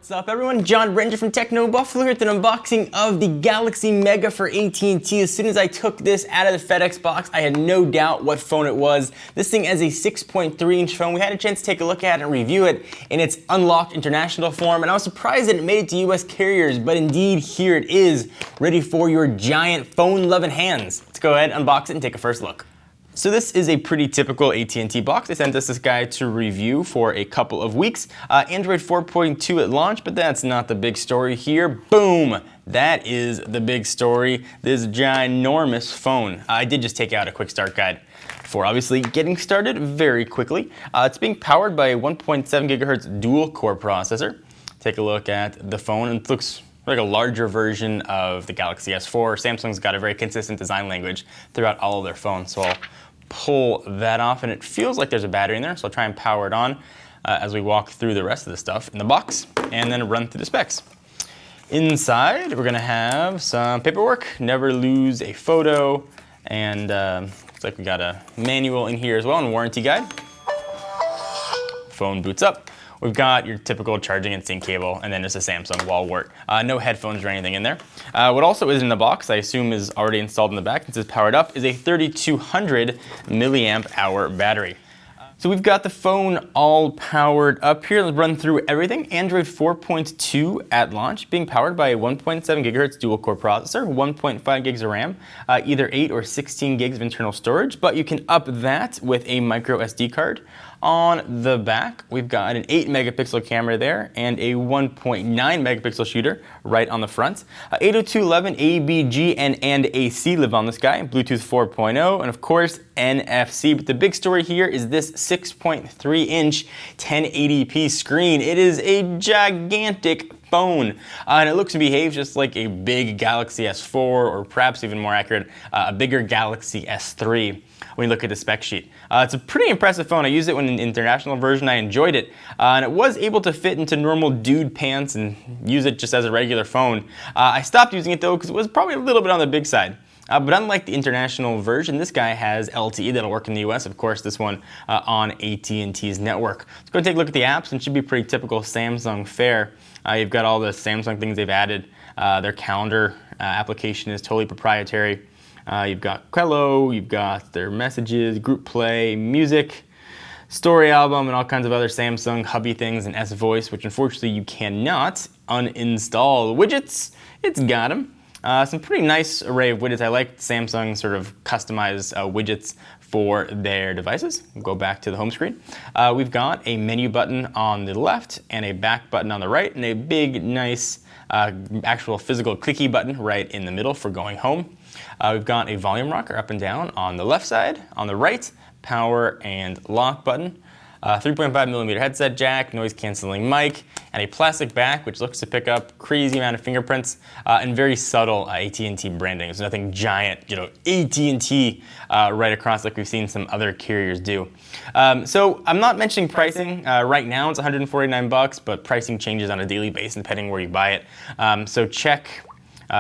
What's up everyone? John Ranger from Techno Buffalo here with an unboxing of the Galaxy Mega for AT&T. As soon as I took this out of the FedEx box, I had no doubt what phone it was. This thing is a 6.3-inch phone. We had a chance to take a look at it and review it in its unlocked international form, and I was surprised that it made it to US carriers, but indeed here it is, ready for your giant phone-loving hands. Let's go ahead, unbox it, and take a first look. So this is a pretty typical AT&T box. They sent us this guy to review for a couple of weeks. Android 4.2 at launch, but that's not the big story here. Boom! That is the big story. This ginormous phone. I did just take out a quick start guide for obviously getting started very quickly. It's being powered by a 1.7 gigahertz dual core processor. Take a look at the phone, and it looks like a larger version of the Galaxy S4. Samsung's got a very consistent design language throughout all of their phones, so I'll pull that off, and it feels like there's a battery in there, so I'll try and power it on as we walk through the rest of the stuff in the box and then run through the specs. Inside, we're gonna have some paperwork, never lose a photo, and looks like we got a manual in here as well and warranty guide. Phone boots up. We've got your typical charging and sync cable, and then just a Samsung wall wart. No headphones or anything in there. What also is in the box, I assume is already installed in the back since it's powered up, is a 3200 milliamp hour battery. So we've got the phone all powered up here. Let's run through everything. Android 4.2 at launch, being powered by a 1.7 gigahertz dual core processor, 1.5 gigs of RAM, either 8 or 16 gigs of internal storage, but you can up that with a micro SD card. On the back, we've got an 8 megapixel camera there and a 1.9 megapixel shooter right on the front. 802.11 ABG and AC live on this guy, Bluetooth 4.0, and of course NFC. But the big story here is this 6.3-inch 1080p screen. It is a gigantic phone, and it looks and behaves just like a big Galaxy S4, or perhaps even more accurate, a bigger Galaxy S3 when you look at the spec sheet. It's a pretty impressive phone. I used it when in the international version. I enjoyed it, and it was able to fit into normal dude pants and use it just as a regular phone. I stopped using it though because it was probably a little bit on the big side. But unlike the international version, this guy has LTE that'll work in the US. Of course, this one on AT&T's network. Let's go and take a look at the apps, and it should be pretty typical Samsung fare. You've got all the Samsung things they've added. Their calendar application is totally proprietary. You've got Quello, you've got their messages, group play, music, story album, and all kinds of other Samsung hubby things, and S-Voice, which unfortunately you cannot uninstall. Widgets, it's got them. Some pretty nice array of widgets. I like Samsung sort of customized widgets for their devices. We'll go back to the home screen. We've got a menu button on the left and a back button on the right, and a big, nice actual physical clicky button right in the middle for going home. We've got a volume rocker up and down on the left side. On the right, power and lock button. 3.5mm headset jack, noise cancelling mic, and a plastic back which looks to pick up crazy amount of fingerprints and very subtle AT&T branding. There's nothing giant, AT&T right across like we've seen some other carriers do. So I'm not mentioning pricing. Right now it's $149, but pricing changes on a daily basis depending where you buy it. So check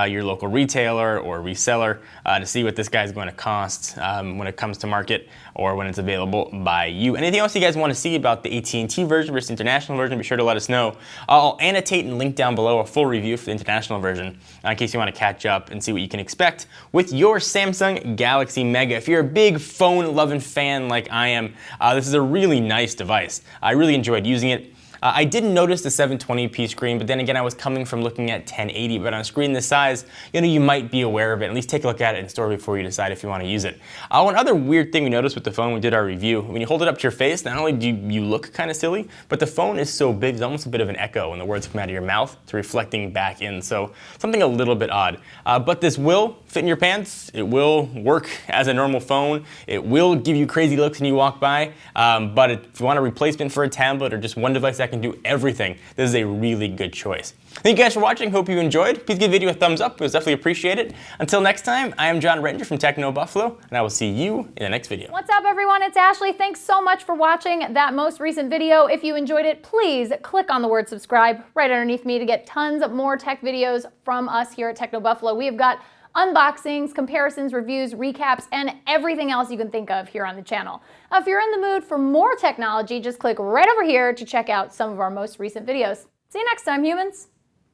your local retailer or reseller to see what this guy's going to cost when it comes to market or when it's available by you. Anything else you guys want to see about the AT&T version versus international version, be sure to let us know. I'll annotate and link down below a full review for the international version in case you want to catch up and see what you can expect with your Samsung Galaxy Mega. If you're a big phone-loving fan like I am, this is a really nice device. I really enjoyed using it. I didn't notice the 720p screen, but then again, I was coming from looking at 1080, but on a screen this size, you might be aware of it. At least take a look at it in store before you decide if you want to use it. One other weird thing we noticed with the phone when we did our review, when you hold it up to your face, not only do you look kind of silly, but the phone is so big, there's almost a bit of an echo when the words come out of your mouth. It's reflecting back in, so something a little bit odd. But this will fit in your pants. It will work as a normal phone. It will give you crazy looks when you walk by, but if you want a replacement for a tablet or just one device that can do everything, this is a really good choice. Thank you guys for watching. Hope you enjoyed. Please give the video a thumbs up. It was definitely appreciated. Until next time, I am John Ranger from Techno Buffalo, and I will see you in the next video. What's up, everyone? It's Ashley. Thanks so much for watching that most recent video. If you enjoyed it, please click on the word subscribe right underneath me to get tons of more tech videos from us here at Techno Buffalo. We have got unboxings, comparisons, reviews, recaps, and everything else you can think of here on the channel. If you're in the mood for more technology, just click right over here to check out some of our most recent videos. See you next time, humans.